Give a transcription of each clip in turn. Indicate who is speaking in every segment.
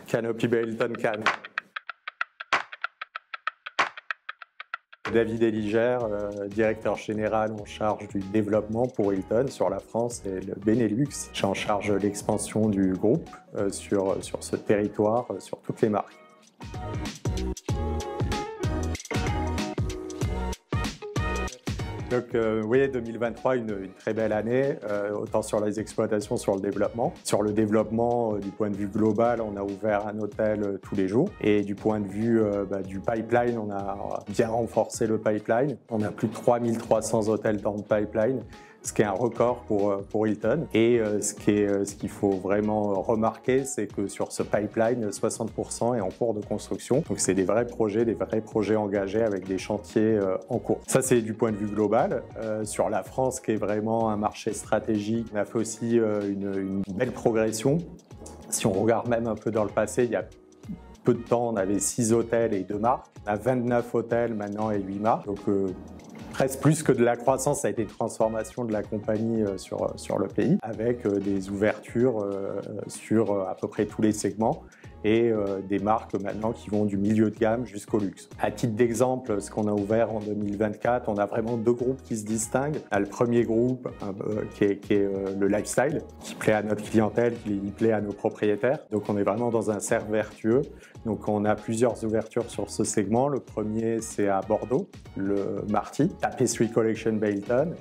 Speaker 1: Canopy by Hilton Cannes. David Eligère, directeur général en charge du développement pour Hilton sur la France et le Benelux. Je suis en charge de l'expansion du groupe sur ce territoire, sur toutes les marques. Donc, vous voyez, 2023, une très belle année, autant sur les exploitations, sur le développement. Sur le développement, du point de vue global, on a ouvert un hôtel tous les jours. Et du point de vue du pipeline, on a bien renforcé le pipeline. On a plus de 3300 hôtels dans le pipeline, ce qui est un record pour Hilton. Et ce qu'il faut vraiment remarquer, c'est que sur ce pipeline, 60% est en cours de construction. Donc c'est des vrais projets engagés avec des chantiers en cours. Ça, c'est du point de vue global. Sur la France, qui est vraiment un marché stratégique, on a fait aussi une belle progression. Si on regarde même un peu dans le passé, il y a peu de temps, on avait 6 hôtels et 2 marques. On a 29 hôtels maintenant et 8 marques. Donc, presque plus que de la croissance, ça a été une transformation de la compagnie sur le pays, avec des ouvertures sur à peu près tous les segments et des marques maintenant qui vont du milieu de gamme jusqu'au luxe. À titre d'exemple, ce qu'on a ouvert en 2024, on a vraiment 2 groupes qui se distinguent. On a le premier groupe qui est le lifestyle, qui plaît à notre clientèle, qui plaît à nos propriétaires. Donc on est vraiment dans un cercle vertueux. Donc on a plusieurs ouvertures sur ce segment. Le premier, c'est à Bordeaux, le Marty, Tapestry Collection by Hilton.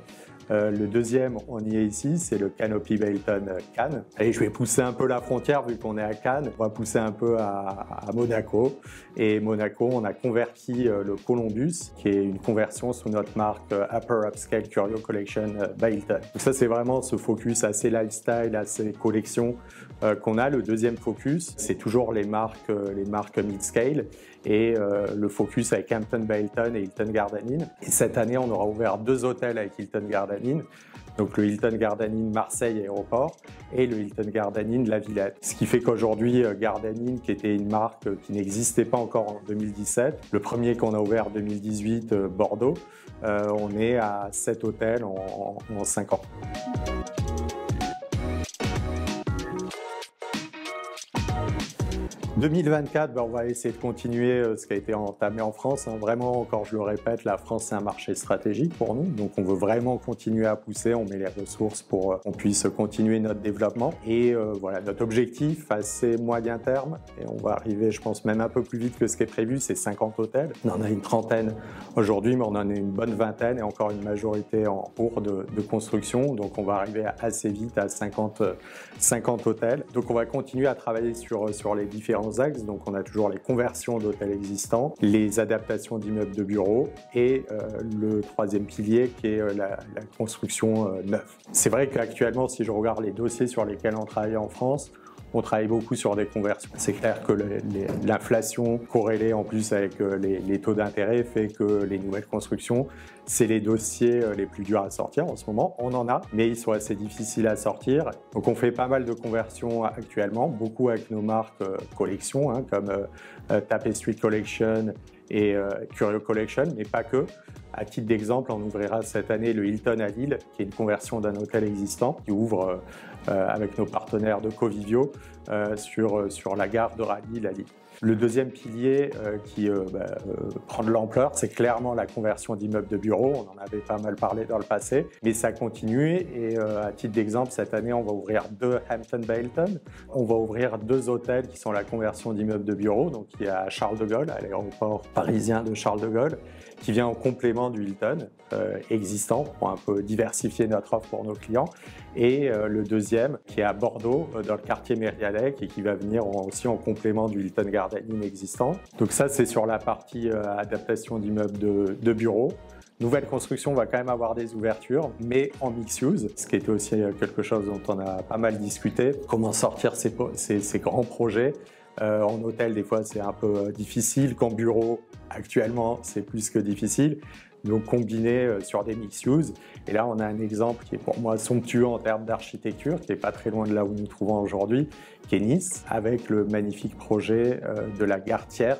Speaker 1: Le deuxième, on y est ici, c'est le Canopy by Hilton Cannes. Allez, je vais pousser un peu la frontière vu qu'on est à Cannes. On va pousser un peu à Monaco. Et Monaco, on a converti le Columbus, qui est une conversion sous notre marque Upper Upscale Curio Collection by Hilton. Donc ça, c'est vraiment ce focus assez lifestyle, assez collection qu'on a. Le deuxième focus, c'est toujours les marques mid-scale et le focus avec Hampton by Hilton et Hilton Garden Inn. Et cette année, on aura ouvert 2 hôtels avec Hilton Garden Inn, donc le Hilton Garden Inn Marseille Aéroport et le Hilton Garden Inn La Villette. Ce qui fait qu'aujourd'hui, Garden Inn, qui était une marque qui n'existait pas encore en 2017, le premier qu'on a ouvert en 2018, Bordeaux, on est à 7 hôtels en 5 ans. 2024, on va essayer de continuer ce qui a été entamé en France. Vraiment, encore je le répète, la France c'est un marché stratégique pour nous. Donc on veut vraiment continuer à pousser, on met les ressources pour qu'on puisse continuer notre développement. Et voilà, notre objectif assez moyen terme, et on va arriver je pense même un peu plus vite que ce qui est prévu, c'est 50 hôtels. On en a une trentaine aujourd'hui, mais on en a une bonne vingtaine et encore une majorité en cours de construction. Donc on va arriver assez vite à 50 hôtels. Donc on va continuer à travailler sur les différents axes. Donc on a toujours les conversions d'hôtels existants, les adaptations d'immeubles de bureaux et le troisième pilier qui est la construction neuve. C'est vrai qu'actuellement, si je regarde les dossiers sur lesquels on travaille en France, on travaille beaucoup sur des conversions. C'est clair que l'inflation corrélée en plus avec les taux d'intérêt fait que les nouvelles constructions, c'est les dossiers les plus durs à sortir en ce moment. On en a, mais ils sont assez difficiles à sortir. Donc on fait pas mal de conversions actuellement, beaucoup avec nos marques collections, comme Tapestry Collection et Curio Collection, mais pas que. À titre d'exemple, on ouvrira cette année le Hilton à Lille, qui est une conversion d'un hôtel existant, qui ouvre avec nos partenaires de Covivio sur la gare de Rallye, à Lille. Le deuxième pilier qui prend de l'ampleur, c'est clairement la conversion d'immeubles de bureaux. On en avait pas mal parlé dans le passé, mais ça continue. Et à titre d'exemple, cette année, on va ouvrir 2 Hampton by Hilton. On va ouvrir 2 hôtels qui sont la conversion d'immeubles de bureaux. Donc il y a Charles de Gaulle, à l'aéroport parisien de Charles de Gaulle, qui vient en complément du Hilton existant pour un peu diversifier notre offre pour nos clients. Et le deuxième qui est à Bordeaux, dans le quartier Mérialec, et qui va venir aussi en complément du Hilton Garden Inn existant. Donc ça, c'est sur la partie adaptation d'immeubles de bureaux. Nouvelle construction, on va quand même avoir des ouvertures, mais en mixed use, ce qui était aussi quelque chose dont on a pas mal discuté. Comment sortir ces grands projets. En hôtel, des fois, c'est un peu difficile. Qu'en bureau, actuellement, c'est plus que difficile. Donc, combiner sur des mixed-use. Et là, on a un exemple qui est pour moi somptueux en termes d'architecture, qui n'est pas très loin de là où nous nous trouvons aujourd'hui, qui est Nice, avec le magnifique projet de la gare Thiers,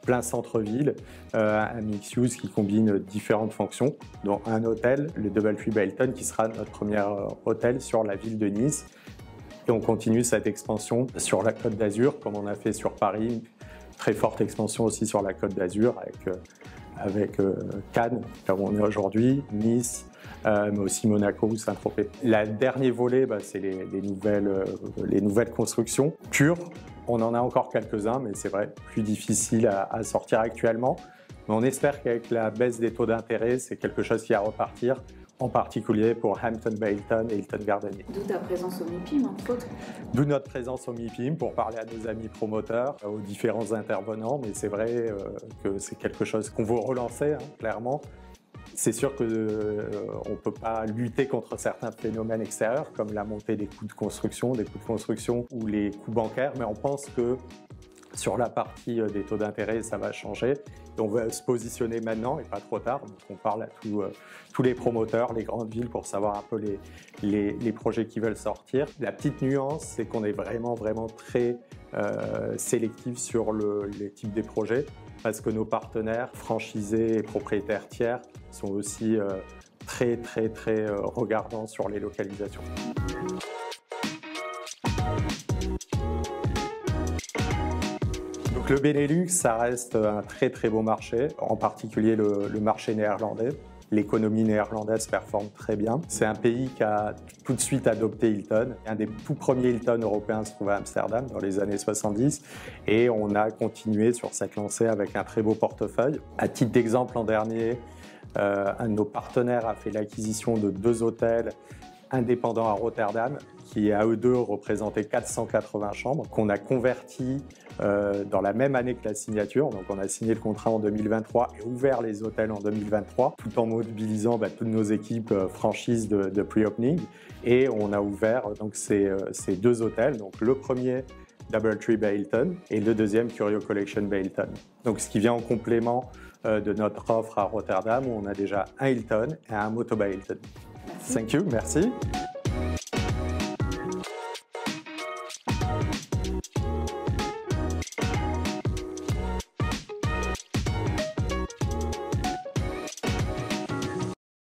Speaker 1: plein centre-ville, un mixed-use qui combine différentes fonctions, dont un hôtel, le DoubleTree by Hilton, qui sera notre premier hôtel sur la ville de Nice. Et on continue cette expansion sur la Côte d'Azur, comme on a fait sur Paris. Très forte expansion aussi sur la Côte d'Azur avec Cannes, là où on est aujourd'hui, Nice, mais aussi Monaco ou Saint-Tropez. Le dernier volet, c'est les nouvelles constructions pures. On en a encore quelques-uns, mais c'est vrai, plus difficile à sortir actuellement. Mais on espère qu'avec la baisse des taux d'intérêt, c'est quelque chose qui va repartir, en particulier pour Hampton Bay Hilton et Hilton Garden Inn.
Speaker 2: D'où ta présence au MIPIM, entre autres.
Speaker 1: D'où notre présence au MIPIM pour parler à nos amis promoteurs, aux différents intervenants. Mais c'est vrai que c'est quelque chose qu'on veut relancer, clairement. C'est sûr qu'on ne peut pas lutter contre certains phénomènes extérieurs, comme la montée des coûts de construction ou les coûts bancaires, mais on pense que sur la partie des taux d'intérêt, ça va changer. Et on va se positionner maintenant, et pas trop tard. Donc on parle à tous les promoteurs, les grandes villes, pour savoir un peu les projets qui veulent sortir. La petite nuance, c'est qu'on est vraiment très sélectif sur les types des projets, parce que nos partenaires franchisés et propriétaires tiers sont aussi très regardants sur les localisations. Donc le Benelux, ça reste un très beau marché, en particulier le marché néerlandais. L'économie néerlandaise performe très bien. C'est un pays qui a tout de suite adopté Hilton. Un des tout premiers Hilton européens se trouve à Amsterdam dans les années 70 et on a continué sur cette lancée avec un très beau portefeuille. À titre d'exemple, l'an dernier, un de nos partenaires a fait l'acquisition de 2 hôtels indépendants à Rotterdam qui à eux deux représentaient 480 chambres qu'on a convertis dans la même année que la signature. Donc on a signé le contrat en 2023 et ouvert les hôtels en 2023 tout en mobilisant toutes nos équipes franchises de pre-opening et on a ouvert donc ces 2 hôtels. Donc le premier DoubleTree by Hilton et le deuxième Curio Collection by Hilton. Donc ce qui vient en complément de notre offre à Rotterdam où on a déjà un Hilton et un Moto by Hilton.
Speaker 2: Merci.
Speaker 1: Thank you, merci.